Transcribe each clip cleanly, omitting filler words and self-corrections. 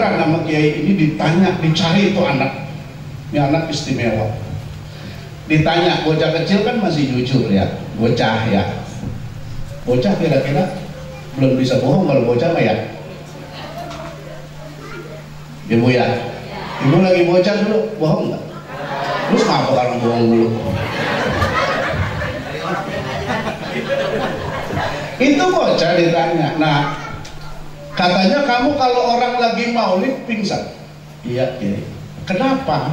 heran sama kiai ini, ditanya, dicari itu anak. Ini anak istimewa. Ditanya, bocah kecil kan masih jujur ya, bocah ya. Bocah kira-kira belum bisa bohong kalau bocah mah ya. Ibu ya, ibu lagi bocah dulu, bohong nggak? Terus ngapa kalau bohong dulu? Itu bocah ditanya. Nah, katanya kamu kalau orang lagi maulid pingsan. Iya, iya. Kenapa?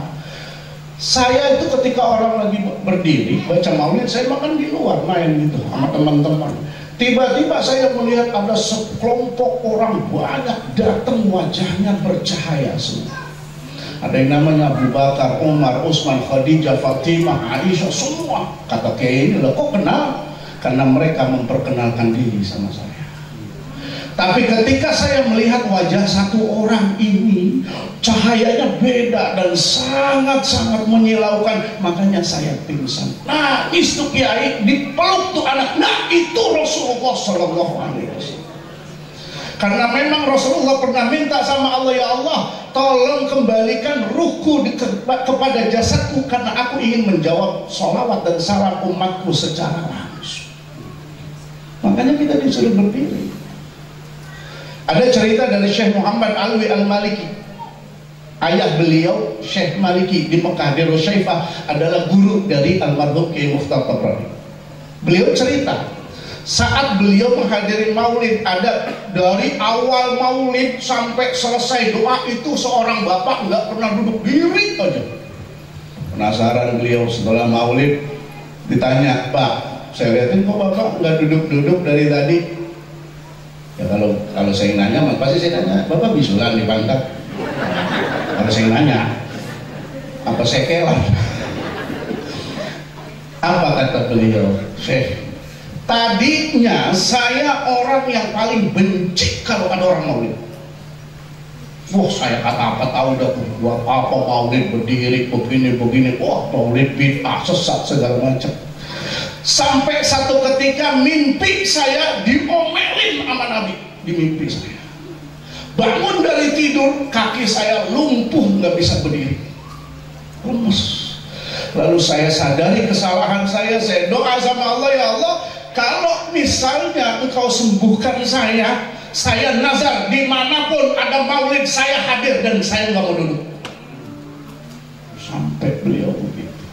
Saya itu ketika orang lagi berdiri baca maulid, saya makan di luar main gitu sama teman-teman. Tiba-tiba saya melihat ada sekelompok orang banyak datang, wajahnya bercahaya semua. Ada yang namanya Abu Bakar, Umar, Utsman, Khadijah, Fatimah, Aisyah, semua. Kata kiai ini, loh kok kenal? Karena mereka memperkenalkan diri sama saya. Tapi ketika saya melihat wajah satu orang ini, cahayanya beda dan sangat-sangat menyilaukan, makanya saya pingsan. Nah, itu kiai dipeluk tuh anak. Nah, itu Rasulullah Shallallahu Alaihi Wasallam. Karena memang Rasulullah pernah minta sama Allah, ya Allah, tolong kembalikan ruhku kepada jasadku, karena aku ingin menjawab sholawat dan salam umatku secara langsung. Makanya kita disuruh berdiri. Ada cerita dari Syekh Muhammad Alwi Al-Maliki. Ayah beliau Syekh Maliki di Mekah, di Rusyaifah, adalah guru dari almarhum Kiai Mukhtar Tabrani. Beliau cerita, saat beliau menghadiri maulid, ada dari awal maulid sampai selesai doa itu seorang bapak nggak pernah duduk, diri aja. Penasaran beliau setelah maulid, ditanya, Pak, saya lihatin kok bapak nggak duduk-duduk dari tadi. Ya kalau saya nanya, pasti saya tanya, bapak bisulan di pantat? Kalau saya nanya, apa sekelan? Apa kata beliau? Syekh, tadinya saya orang yang paling benci kalau ada orang maulid. Wah, saya kata apa tahu dah buat apa maulid berdiri begini. Wah, maulid bid'ah, sesat segala macam. Sampai satu ketika mimpi saya diomelin sama Nabi di mimpi saya. Bangun dari tidur, kaki saya lumpuh, nggak bisa berdiri, lemes. Lalu saya sadari kesalahan saya doa sama Allah, ya Allah, kalau misalnya Engkau sembuhkan saya nazar dimanapun ada maulid saya hadir dan saya nggak mau duduk. Sampai beliau begitu.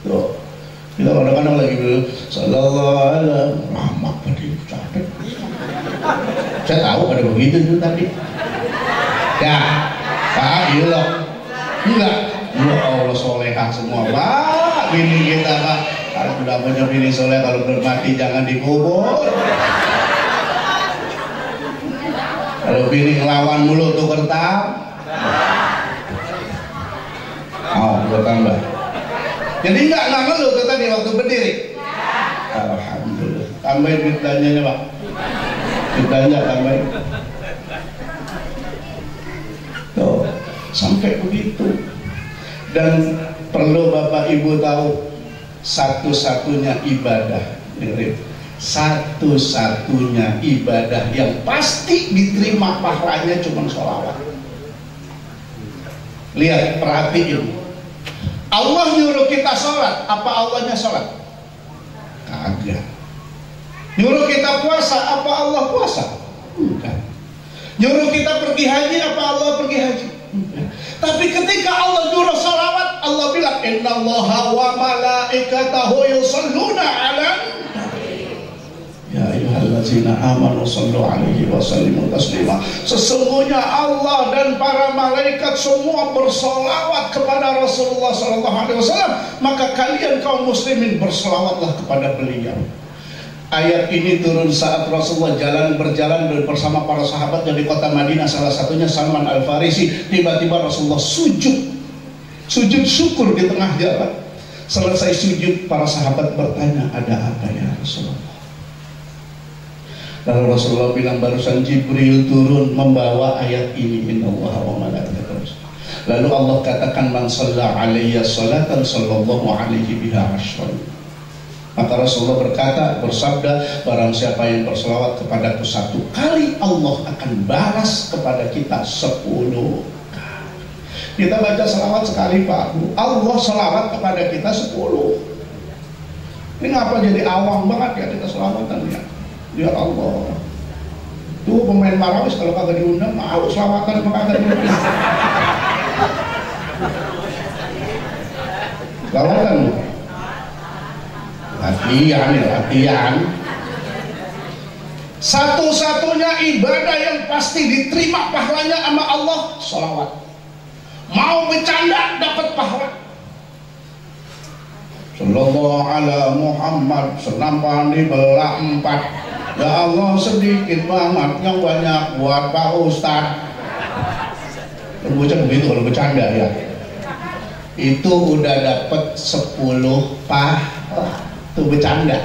Tuh. Kita kadang-kadang lagi bilang sallallahu alaihi rahmat tadi capek. Saya tahu ada begitu tuh tadi. Ya, Pak Gilo. Enggak. Ya Allah, solehah semua. Pak, bini kita Pak. Kalau sudah punya bini soleh, kalau bermati jangan dikubur. Kalau bini ngelawan mulu tuh kertas. Oh, gue tambah. Jadi enggak ngeluh tuh tadi waktu berdiri. Alhamdulillah. Tambahin ditanyanya Pak. Ditanya tambahin. Tuh, sampai begitu. Dan perlu Bapak Ibu tahu, satu-satunya ibadah, satu-satunya ibadah yang pasti diterima pahalanya cuma sholawat. Lihat, perhatiin. Allah nyuruh kita sholat, apa Allahnya sholat? Kagak. Nyuruh kita puasa, apa Allah puasa? Bukan. Nyuruh kita pergi haji, apa Allah pergi haji? Bukan. Tapi ketika Allah nyuruh sholawat, Allah bilang, innallaha wa malaikatahu yusholluna 'alan ya ayyuhallazina amanu shallu 'alaihi wa sallimu taslima. Sesungguhnya Allah dan para malaikat semua bersolawat kepada Rasulullah sallallahu alaihi wasallam, maka kalian kaum muslimin bersolawatlah kepada beliau. Ayat ini turun saat Rasulullah berjalan bersama para sahabatnya di kota Madinah, salah satunya Salman Al-Farisi. Tiba-tiba Rasulullah sujud syukur di tengah jalan. Selesai sujud, para sahabat bertanya, ada apa ya Rasulullah? Lalu Rasulullah bilang, barusan Jibril turun membawa ayat ini, innallaha wa malaikatahu. Lalu Allah katakan, man shalla alayya salatan sallallahu alaihi biha asyran. Maka Rasulullah bersabda, barang siapa yang berselawat kepadaku 1 kali, Allah akan balas kepada kita 10 kali. Kita baca selawat sekali Pak Bu, Allah selawat kepada kita 10. Ini ngapa jadi awam banget ya kita selawatan ya? Ya Allah. Tuh pemain Marawis kalau kagak diundang, mau selawatan sama kagak diundang. Selawatan Bu. Latihan. Satu-satunya ibadah yang pasti diterima pahalanya sama Allah, sholawat. Mau bercanda dapat pahala. Sallallahu ala Muhammad, senampan dibelah 4. Ya Allah, sedikit banget, yang banyak buat Pak Ustadz. Bocah begitu kalau bercanda ya. Itu udah dapat 10 pahala. Itu bercanda.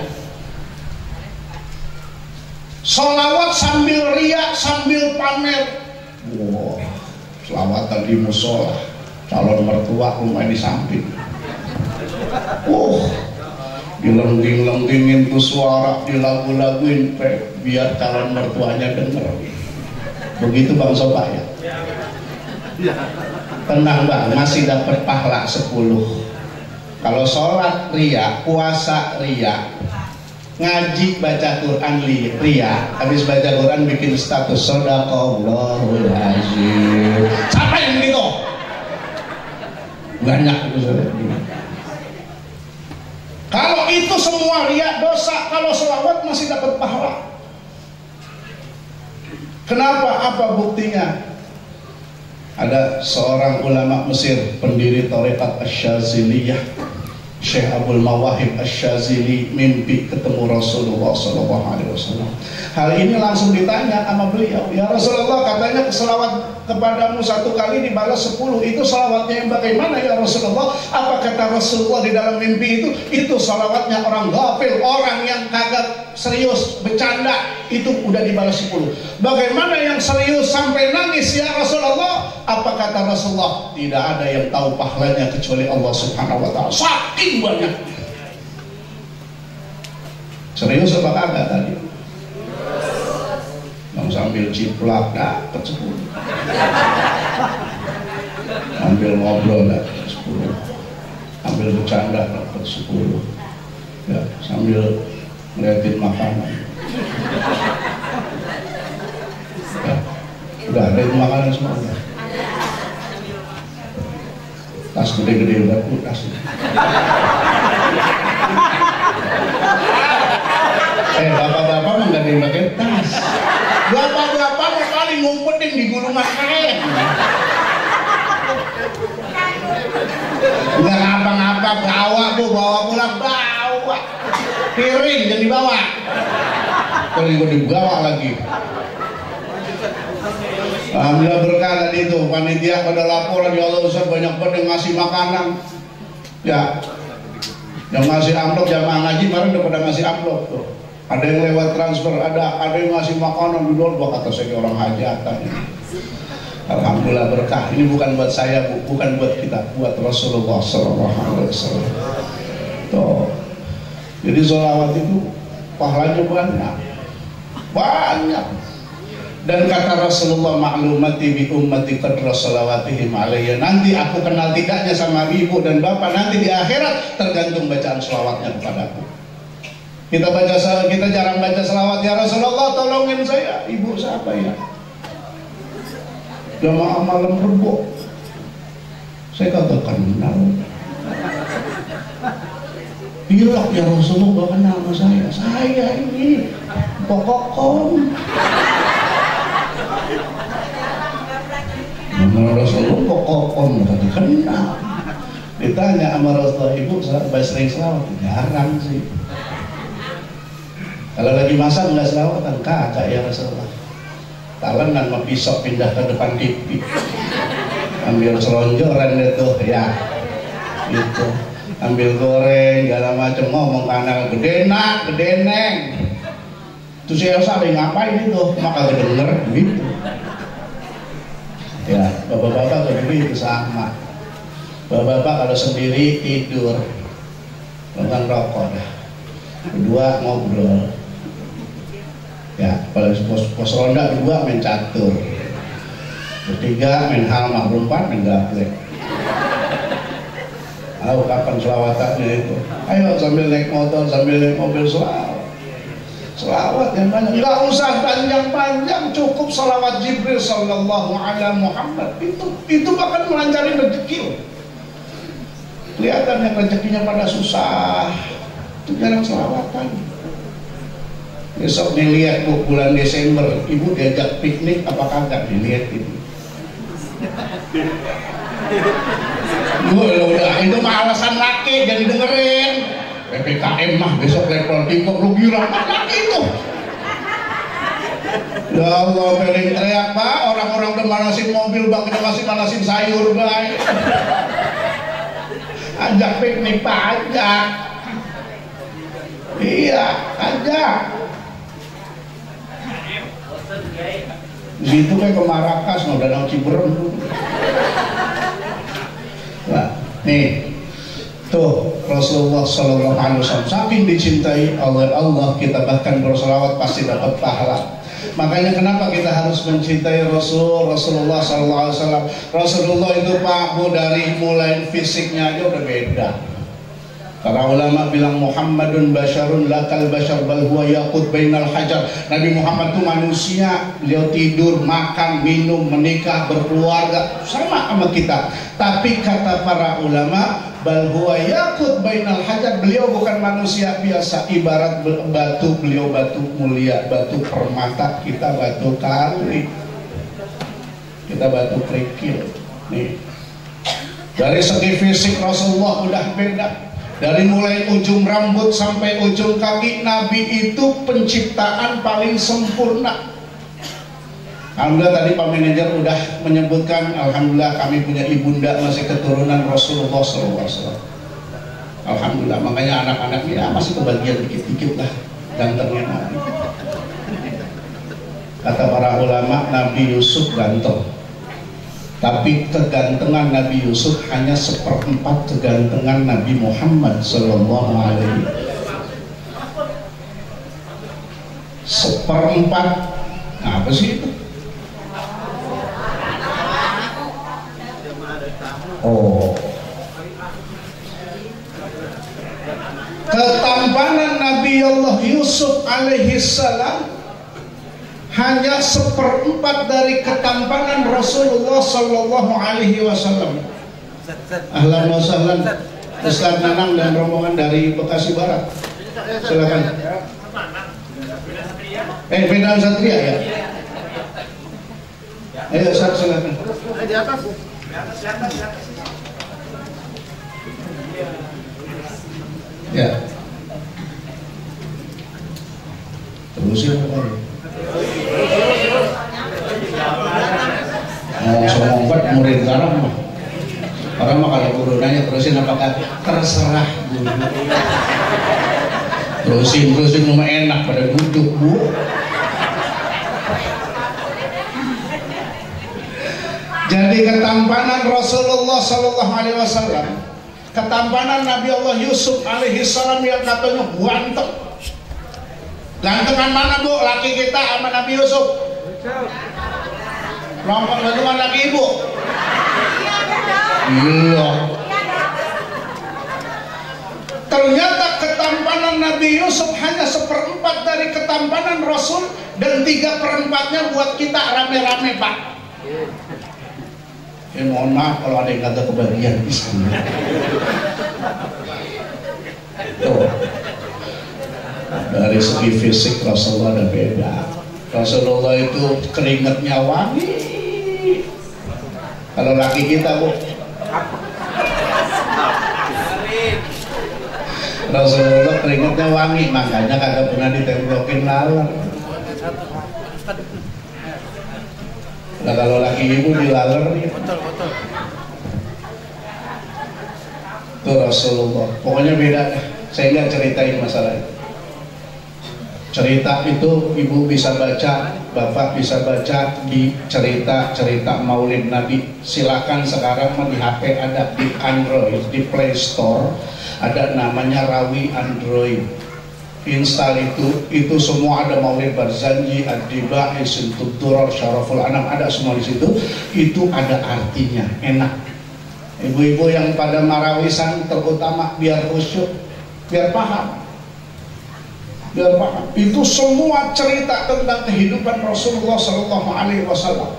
Sholawat sambil riak, sambil pamer. Wow, selawatan di musola, calon mertua rumah di samping. Dilenting-lentingin tuh suara, dilagu-laguin biar calon mertuanya denger. Begitu Bang Sopa ya. Tenang Bang, masih dapat pahala 10. Kalau sholat ria, puasa ria, ngaji baca Quran ria, habis baca Quran bikin status shadaqallahul azim. Siapa yang begitu? Banyak itu saudara. Kalau itu semua ria dosa, kalau sholawat masih dapat pahala. Kenapa? Apa buktinya? Ada seorang ulama Mesir, pendiri tarekat Asy-Syadziliyah, Syekh Abdul Mawahib Asy-Syadzili, mimpi ketemu Rasulullah SAW. Hal ini langsung ditanya sama beliau, ya Rasulullah, katanya selawat kepadamu 1 kali dibalas 10. Itu selawatnya yang bagaimana ya Rasulullah? Apa kata Rasulullah di dalam mimpi itu? Itu selawatnya orang ghafil, orang yang kagak serius, bercanda, itu udah dibalas 10. Bagaimana yang serius sampai nangis ya Rasulullah? Apa kata Rasulullah? Tidak ada yang tahu pahalanya kecuali Allah Subhanahu wa ta'ala. Saking banyak. Serius apa kagak tadi? Yang sambil ciplak dapat 10. Sambil ngobrol dapat 10. Sambil bercanda dapat 10. Ya, sambil ngeliatin makanan. Ya, udah ada itu makanan semua udah. Tas gede-gede udah kulkas. Bapak-bapak mah nggak ada yang pakai tas. Bapak-bapak mah paling ngumpetin di gulungan kain. Nggak ngapa-ngapa, bawa pulang bawa. Piring yang dibawa. Kalau juga dibawa lagi. Alhamdulillah berkah tadi itu, panitia pada laporan, ya Allah Ustaz banyak banget yang ngasih makanan. Ya, yang ngasih amplop jamaah ngaji kemarin udah pada ngasih amplop tuh. Ada yang lewat transfer, ada yang ngasih makanan di luar, kata saya orang hajatan. Alhamdulillah berkah. Ini bukan buat saya, bukan buat kita, buat Rasulullah SAW. Tuh. Jadi sholawat itu pahalanya banyak. Dan kata Rasulullah, maklumati bi ummati qadra sholawatihim alayya. Nanti aku kenal tidaknya sama ibu dan bapak nanti di akhirat tergantung bacaan sholawatnya kepadaku. Kita jarang baca sholawat, ya Rasulullah tolongin saya. Ibu siapa ya? Jamaah malam Rebo. Saya kagak kenal. Bilang ya Rasulullah gak kenal sama saya. Saya ini pokokkom. Nama Rasulullah pokokkom gak dikenal. Ditanya sama Rasulullah, ibu sering selawat? Jarang sih. Kalau lagi masak nggak selawatan, kagak ya Rasulullah. Talenan sama pisau pindah ke depan TV, ambil selonjoran itu ya, gitu, ambil goreng segala macam, ngomong ke anak, gede nak, gede neng. Terus saya saling ngapain itu, maka kedenger gitu. Ya, bapak-bapak kalau begitu sama. Bapak-bapak kalau sendiri tidur, nonton rokok dah. kedua ngobrol. Ya, kalau pos ronda kedua main catur. Ketiga main halma, berempat main gaplek. Tahu kapan selawatannya itu? Ayo sambil naik motor, sambil naik mobil selawat yang banyak. Nggak usah panjang-panjang, cukup salawat Jibril sallallahu ala Muhammad. Itu bahkan melancarin rezeki. Kelihatan yang rezekinya pada susah, itu jarang selawatan. Besok dilihat bulan Desember, ibu diajak piknik apa kagak, dilihat itu. Udah itu mah alasan laki, jadi dengerin. PPKM mah besok level 3 lu girang laki itu. Ya Allah, paling teriak Pak, orang-orang udah manasin mobil Bang, kita masih manasin sayur Bang. Ajak piknik Pak, ajak. Iya, ajak. Di situ kayak ke Marakas, mau Danau Ciberem. Nah, nih, tuh Rasulullah Sallallahu Alaihi Wasallam saking dicintai oleh Allah, kita bahkan berselawat pasti dapat pahala. Makanya kenapa kita harus mencintai Rasulullah Sallallahu Alaihi Wasallam? Rasulullah itu Pak Bu, dari mulai fisiknya aja udah beda. Para ulama bilang Muhammadun basyarun lakal basyar bal huwa yaqut bainal hajar. Nabi Muhammad itu manusia, beliau tidur, makan, minum, menikah, berkeluarga sama kita. Tapi kata para ulama bal huwa yaqut bainal hajar, beliau bukan manusia biasa, ibarat batu, beliau batu mulia, batu permata, kita batu kali. Kita batu kerikil. Nih. Dari segi fisik Rasulullah udah beda. Dari mulai ujung rambut sampai ujung kaki, Nabi itu penciptaan paling sempurna. Alhamdulillah tadi Pak Manajer udah menyebutkan, alhamdulillah kami punya ibunda masih keturunan Rasulullah SAW. Alhamdulillah, makanya anak-anak ini masih kebagian dikit-dikit lah gantengnya Nabi. Kata para ulama, Nabi Yusuf ganteng. Tapi kegantengan Nabi Yusuf hanya 1/4 kegantengan Nabi Muhammad Sallallahu Alaihi Wasallam. 1/4. Nah, apa sih itu? Oh, ketampanan Nabi Allah Yusuf alaihi salam hanya 1/4 dari ketampanan Rasulullah Sallallahu Alaihi Wasallam. Ahlan wa sahlan Ustaz Nanang dan rombongan dari Bekasi Barat. Silakan. Medan Satria ya. Ayo Ustaz, silakan. Di atas. Ya. Terusin apa? Sobat murid garam mah. Orang mah kalau guru nanya terusin apakah terserah guru. Terusin cuma enak pada duduk Bu. Jadi ketampanan Rasulullah Sallallahu Alaihi Wasallam, ketampanan Nabi Allah Yusuf alaihi salam yang katanya ganteng. Gantengan mana Bu? Laki kita sama Nabi Yusuf. Nomor gantengan laki ibu. Iya. Ternyata ketampanan Nabi Yusuf hanya 1/4 dari ketampanan Rasul, dan 3/4-nya buat kita rame-rame Pak. Mohon maaf kalau ada yang kata kebagian di sana. Tuh. Dari segi fisik Rasulullah ada beda. Rasulullah itu keringatnya wangi. Kalau laki kita Bu, Rasulullah keringatnya wangi, makanya kagak pernah ditemblokin laler. Nah kalau laki ibu dilaler ya. Itu Rasulullah. Pokoknya beda. Saya nggak ceritain masalah itu. Cerita itu ibu bisa baca, bapak bisa baca di cerita Maulid Nabi. Silakan sekarang di HP ada, di Android, di Play Store ada namanya Rawi Android. install itu semua ada Maulid Barzanji, Ad-Dibai, Sintud Durar, Syaraful Anam, ada semua di situ. Itu ada artinya, enak. Ibu-ibu yang pada marawisan terutama biar khusyuk, biar paham. Itu semua cerita tentang kehidupan Rasulullah Sallallahu Alaihi Wasallam.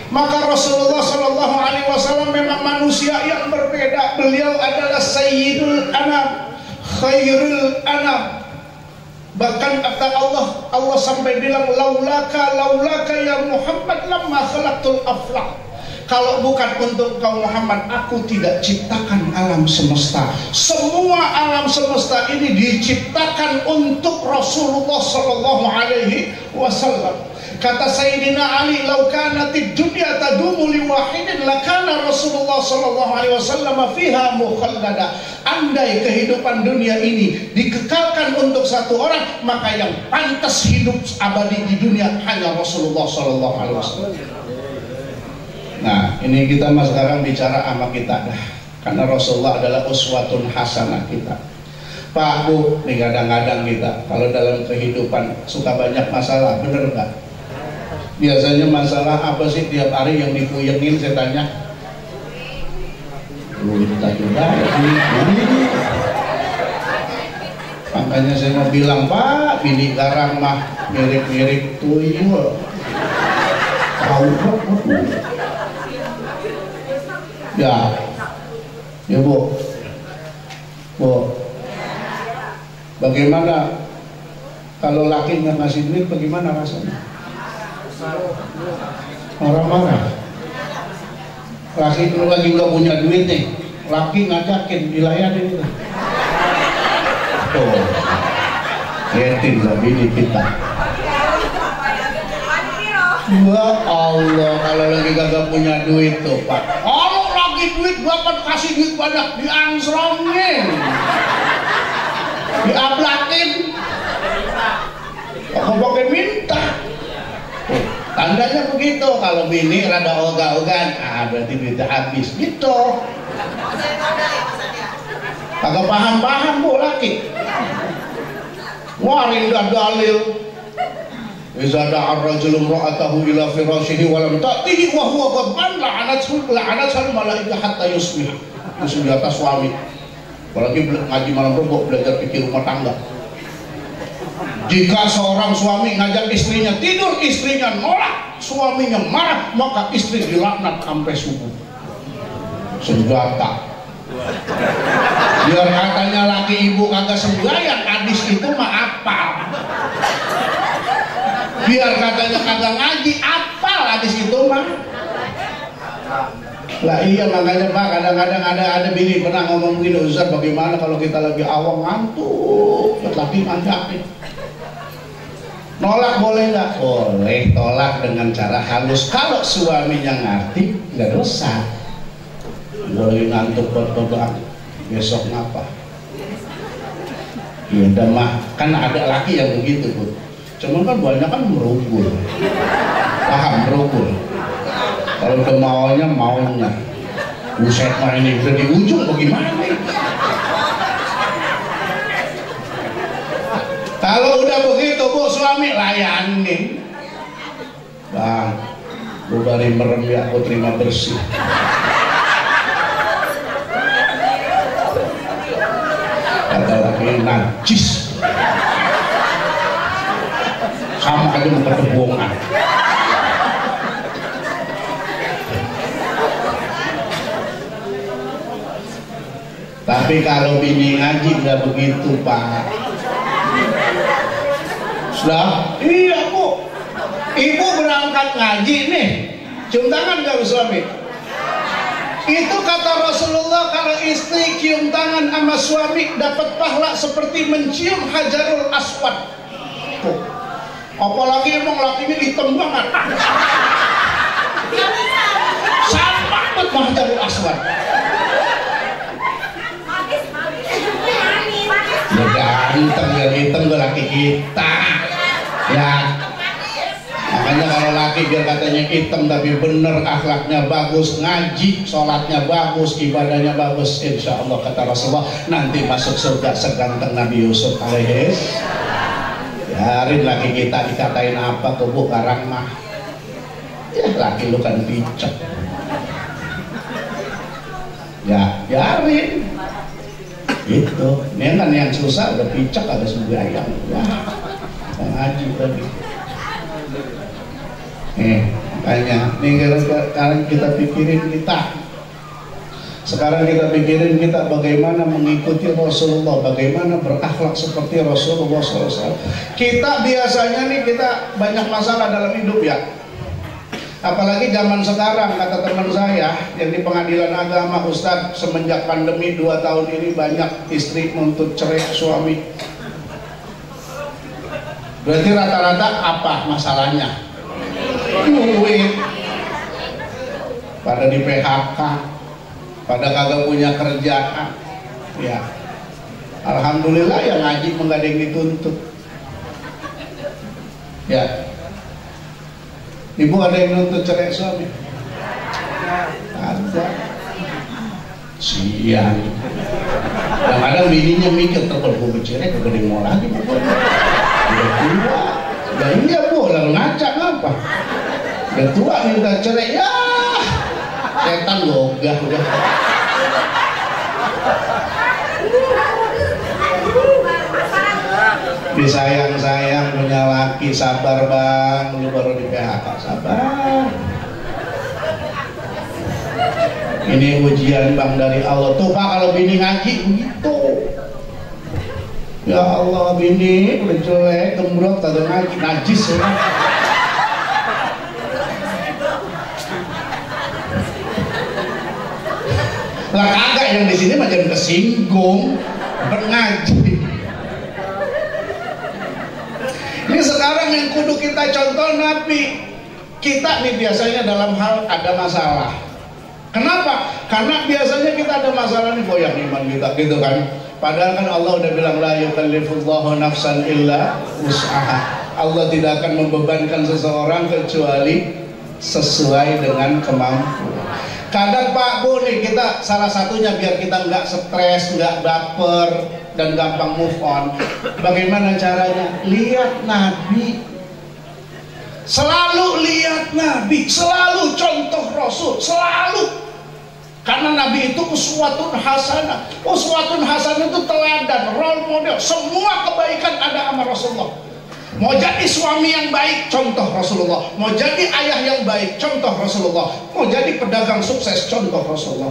Maka Rasulullah Sallallahu Alaihi Wasallam memang manusia yang berbeda. Beliau adalah Sayyidul Anam, Khairul Anam. Bahkan kata Allah sampai bilang laulaka ya Muhammad lamma khalaqtul aflaq. Kalau bukan untuk kau Muhammad, aku tidak ciptakan alam semesta. Semua alam semesta ini diciptakan untuk Rasulullah Sallallahu Alaihi Wasallam. Kata Sayyidina Ali, "Lau kanatid dunya tadumu li wahidin lakana Rasulullah Sallallahu Alaihi Wasallam fiha mukhallada." Andai kehidupan dunia ini dikekalkan untuk satu orang, maka yang pantas hidup abadi di dunia hanya Rasulullah Sallallahu Alaihi Wasallam. Nah, ini kita sekarang bicara sama kita dah. Karena Rasulullah adalah uswatun hasanah kita. Pak, Bu, nih kadang-kadang kita kalau dalam kehidupan suka banyak masalah, bener nggak? Biasanya masalah apa sih tiap hari yang dipuyengin, saya tanya? Kita juga makanya saya mau bilang, Pak, bini garang mah mirip-mirip tuyul. Tahu ya, ya Bu, bagaimana kalau laki nggak ngasih duit, bagaimana rasanya? Marah-marah. Laki itu lagi nggak punya duit nih, laki ngajakin dilayanin itu. Tuh, liatin lah bini kita. Ya Allah, kalau lagi kagak punya duit tuh Pak. Kalau lagi duit bapak kasih duit banyak, diangsrongin, diablakin, aku pakai minta. Tandanya begitu. Kalau bini rada ogah-ogahan, berarti duitnya habis gitu. Kagak paham-paham Bu laki. Warin dah dalil. Iza da'a ar-rajulu imra'atahu ila firashihi wa lam ta'tihi wa huwa ghadban la'anatul malaikah hatta yusbih. Itu di atas suami. Apalagi ngaji malam Rebo, belajar fikih rumah tangga. Jika seorang suami ngajak istrinya tidur, istrinya nolak, suaminya marah, maka istri dilaknat sampai subuh. Senjata. Biar katanya laki ibu kagak sembahyang, hadis itu mah apal. Biar katanya kagak ngaji, apal hadis itu mah. Lah iya, makanya Pak, kadang-kadang ada bini pernah ngomong begini, Ustaz, bagaimana kalau kita lagi awam ngantuk, laki ngajakin. Nolak boleh nggak? Boleh, tolak dengan cara halus. Kalau suaminya ngerti, nggak dosa. Boleh ngantuk berdoa, besok ngapa? Ya udah mah, kan ada laki yang begitu Bu. Cuman kan banyak kan merugul. Paham merugul? Kalau udah maunya. Buset mah ini udah di ujung bagaimana nih? Kalau udah begitu Bu, suami layanin. Bang, Bu bari merem ya, aku terima bersih. Kata laki najis. Sama aja mau ketebongan. Tapi kalau bini ngaji nggak begitu Pak. Sudah? Iya Bu. Ibu berangkat ngaji nih, cium tangan gak suami? Itu kata Rasulullah, kalau istri cium tangan sama suami dapat pahala seperti mencium Hajarul Aswad. Tuh. Apalagi emang lakinya hitam banget. Sama banget Hajarul Aswad. Ya ganteng, ya hitam ke laki kita. Ya, makanya kalau laki laki biar katanya hitam tapi bener, akhlaknya bagus, ngaji, sholatnya bagus, ibadahnya bagus, insya Allah kata Rasulullah nanti masuk surga seganteng Nabi Yusuf alaihi. Biarin laki kita dikatain apa tuh bu, karang mah ya laki lu kan picek ya, biarin itu. Ini kan yang susah udah picek ada sebuah ayam ya, ngaji lagi. Makanya nih sekarang kita pikirin kita bagaimana mengikuti Rasulullah, bagaimana berakhlak seperti Rasulullah SAW. Kita biasanya nih kita banyak masalah dalam hidup ya, apalagi zaman sekarang. Kata teman saya yang di pengadilan agama, Ustadz, semenjak pandemi 2 tahun ini banyak istri menuntut cerai suami. Berarti rata-rata apa masalahnya? Duit. Pada di PHK, pada kagak punya kerjaan ya. Alhamdulillah yang ngaji enggak ada yang dituntut ya. Ibu ada yang nuntut cerai suami? Ada. Siang. Yang ada bininya mikir, kalau gue bercerai kagak ada yang mau lagi udah tua. Ya iya bu, lalu ngacak apa? Udah tua minta cerai, ya setan logah udah. Disayang-sayang punya laki, sabar bang, lu baru di PHK, sabar. Ini ujian bang dari Allah. Tuh pak kalau bini ngaji begitu. Ya Allah bini udah jelek, gembrot, kagak ngaji, najis ya. Lah kagak, yang di sini macam kesinggung, berngaji. Ini sekarang yang kudu kita contoh Nabi. Kita nih biasanya dalam hal ada masalah. Kenapa? Karena biasanya kita ada masalah nih goyang iman kita gitu kan. Padahal kan Allah udah bilang la yukallifullahu nafsan illa wus'aha. Allah tidak akan membebankan seseorang kecuali sesuai dengan kemampuan. Kadang Pak Bu nih kita salah satunya biar kita nggak stres, nggak baper dan gampang move on. Bagaimana caranya? Lihat Nabi. Selalu lihat Nabi, selalu contoh Rasul, selalu. Karena Nabi itu uswatun hasanah. Uswatun hasanah itu teladan, role model. Semua kebaikan ada sama Rasulullah. Mau jadi suami yang baik, contoh Rasulullah. Mau jadi ayah yang baik, contoh Rasulullah. Mau jadi pedagang sukses, contoh Rasulullah.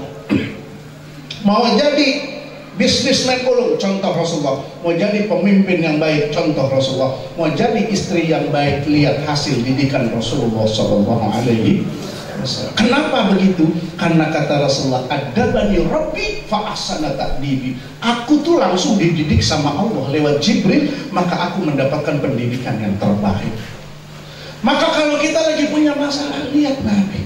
Mau jadi bisnismen ulung, contoh Rasulullah. Mau jadi pemimpin yang baik, contoh Rasulullah. Mau jadi istri yang baik, lihat hasil didikan Rasulullah SAW. Kenapa begitu? Karena kata Rasulullah, adabani Rabbi fa ahsana ta'dibi. Aku tuh langsung dididik sama Allah lewat Jibril, maka aku mendapatkan pendidikan yang terbaik. Maka kalau kita lagi punya masalah, lihat Nabi.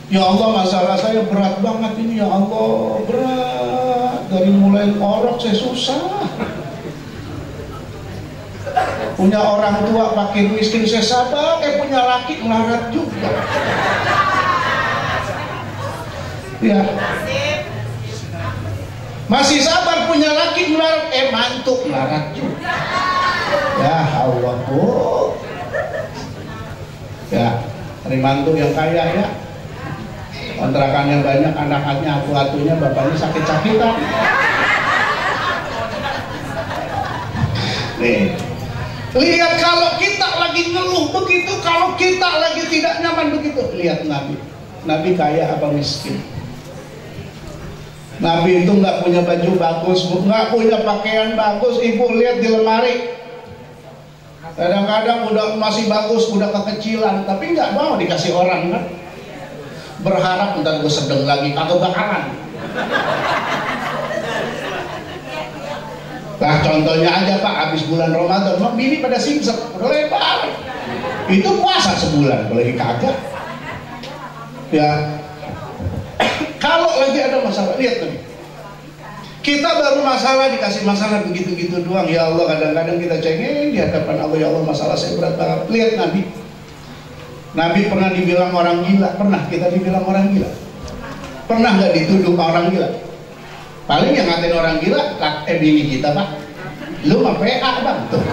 Ya Allah, masalah saya berat banget ini, ya Allah, berat. Dari mulai orok saya susah. Punya orang tua pakai miskin saya sabar, punya laki melarat juga. Ya. Masih sabar punya laki melarat, mantuk melarat juga. Ya Allah Bu. Ya, cari mantu yang kaya ya. Kontrakan yang banyak, anak-anaknya atu-atunya, bapaknya sakit-sakitan. Nih. Lihat kalau kita lagi ngeluh begitu, kalau kita lagi tidak nyaman begitu, lihat Nabi. Nabi kaya apa miskin? Nabi itu nggak punya baju bagus, nggak punya pakaian bagus. Ibu lihat di lemari, kadang-kadang udah masih bagus, udah kekecilan, tapi nggak mau dikasih orang kan? Berharap ntar gue sedang lagi, kagak bakalan. Nah contohnya aja Pak, habis bulan Ramadan, mak bini pada simsek, udah lebar. Itu puasa sebulan, kalau lagi kagak. Ya, kalau lagi ada masalah, lihat Nabi. Kita baru masalah, dikasih masalah begitu-gitu doang. Ya Allah, kadang-kadang kita cengeng di hadapan Allah, ya Allah masalah saya berat banget. Lihat Nabi. Nabi pernah dibilang orang gila? Pernah kita dibilang orang gila? Pernah nggak dituduh orang gila? Paling yang ngatain orang gila, bini kita pak. Lu mah PA bang tuh.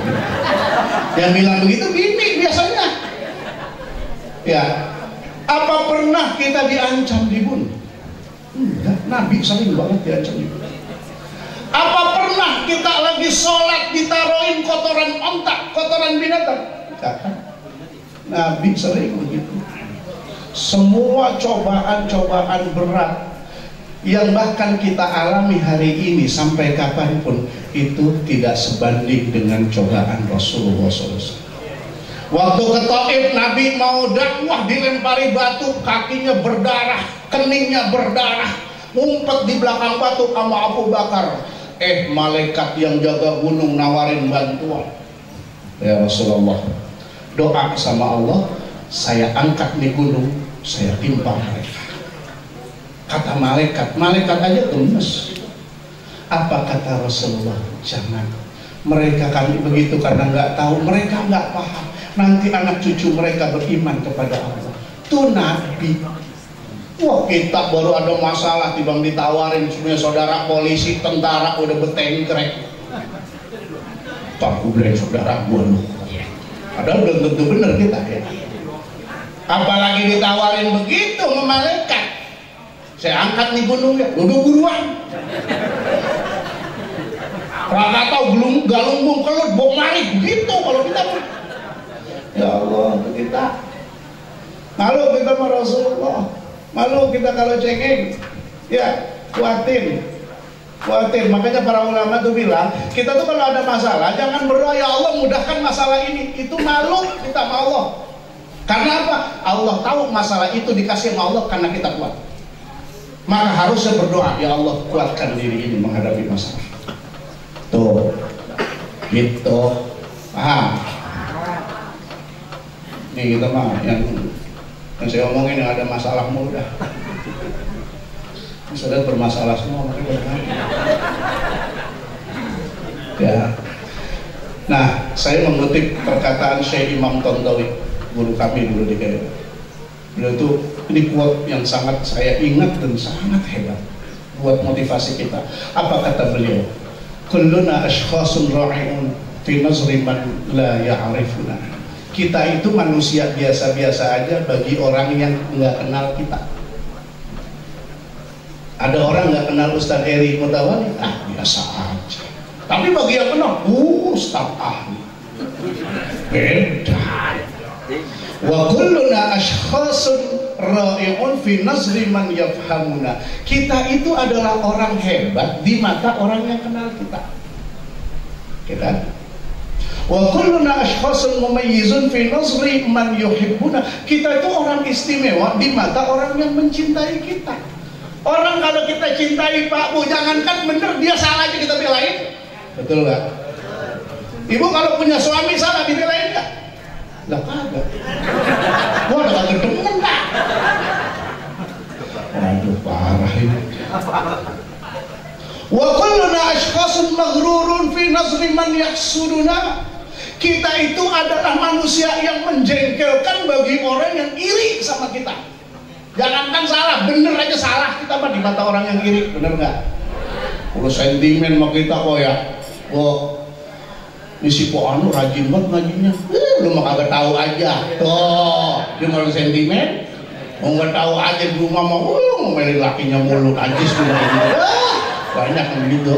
Yang bilang begitu bini biasanya. Ya, apa pernah kita diancam dibunuh? Enggak, Nabi sering banget diancam dibunuh. Apa pernah kita lagi sholat ditaruhin kotoran ontak, kotoran binatang? Enggak kan? Nabi sering begitu. Semua cobaan-cobaan berat yang bahkan kita alami hari ini sampai kapanpun itu tidak sebanding dengan cobaan Rasulullah SAW. Waktu ke Taif Nabi mau dakwah dilempari batu, kakinya berdarah, keningnya berdarah, ngumpet di belakang batu sama Abu Bakar. Malaikat yang jaga gunung nawarin bantuan. Ya Rasulullah, doa sama Allah, saya angkat di gunung, saya timpa mereka. Kata malaikat aja gemes. Apa kata Rasulullah? Jangan. Mereka kali begitu karena nggak tahu, mereka nggak paham. Nanti anak cucu mereka beriman kepada Allah. Itu Nabi. Wah, kita baru ada masalah tiba ditawarin semuanya saudara polisi, tentara udah bertengkrek. Tak boleh saudara gua lu. Padahal belum tentu bener kita ya. Apalagi ditawarin begitu sama malaikat. Saya angkat nih gunungnya, duduk buruan. Rakatau galungbung kelut bom mari begitu kalau kita. Ya Allah, kita malu kita sama Rasulullah. Malu kita kalau cengeng. Ya, kuatin. Makanya para ulama tuh bilang, kita tuh kalau ada masalah jangan berdoa ya Allah mudahkan masalah ini. Itu malu kita sama Allah. Karena apa? Allah tahu masalah itu dikasih sama Allah karena kita kuat. Maka harusnya berdoa, ya Allah kuatkan diri ini menghadapi masalah. Tuh, gitu, paham? Ini kita mah yang saya omongin yang ada masalah mudah. Sudah bermasalah semua mereka. Ya. Nah, saya mengutip perkataan Syekh Imam Tontowi, guru kami dulu di Gayo. Beliau itu ini quote yang sangat saya ingat dan sangat hebat buat motivasi kita. Apa kata beliau? Kulluna ashkhasun ra'iun fi nazri man la ya'rifuna. Kita itu manusia biasa-biasa aja bagi orang yang nggak kenal kita. Ada orang nggak kenal Ustadz Eri Mutawali, biasa aja. Tapi bagi yang kenal, Ustadz ahli. Beda. Wa kulluna ashkhasun ra'iun fi nazri man yafhamuna. Kita itu adalah orang hebat di mata orang yang kenal kita. Kita. Wa kulluna ashkhasun mumayyizun fi nazri man yuhibbuna. Kita itu orang istimewa di mata orang yang mencintai kita. Orang kalau kita cintai Pak Bu, jangankan bener dia salah aja kita belain. Betul nggak? Ibu kalau punya suami salah dibelain nggak? Lah kagak. Gua udah kagak demen Pak. Aduh parah ini. Wa kulluna ashkhasun maghrurun fi nazri man yahsuduna. Kita itu adalah manusia yang menjengkelkan bagi orang yang iri sama kita. Jangankan salah, bener aja salah kita mah di mata orang yang iri, bener nggak? Urus sentimen sama kita kok ya. Wah, ini si Po Anu rajin banget ngajinya. Lu mah kagak tahu aja. Tuh, dia mau sentimen, mau nggak tahu aja di rumah mau ngomelin lakinya mulu, najis juga gitu. Banyak yang gitu.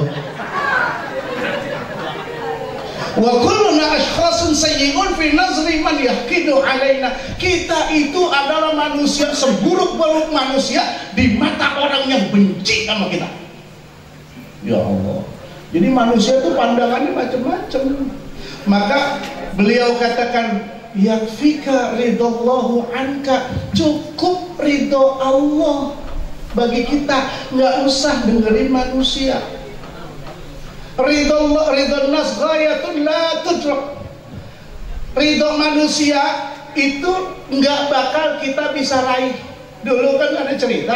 Wa kulluna ashkhasun sayyi'un fi nazri man yahqidu alaina. Kita itu adalah manusia seburuk-buruk manusia di mata orang yang benci sama kita. Ya Allah. Jadi manusia itu pandangannya macam-macam. Maka beliau katakan yakfika ridallahu anka, cukup ridho Allah bagi kita, nggak usah dengerin manusia. Ridho nas ghayatun la tudrak. Ridho manusia itu nggak bakal kita bisa raih. Dulu kan ada cerita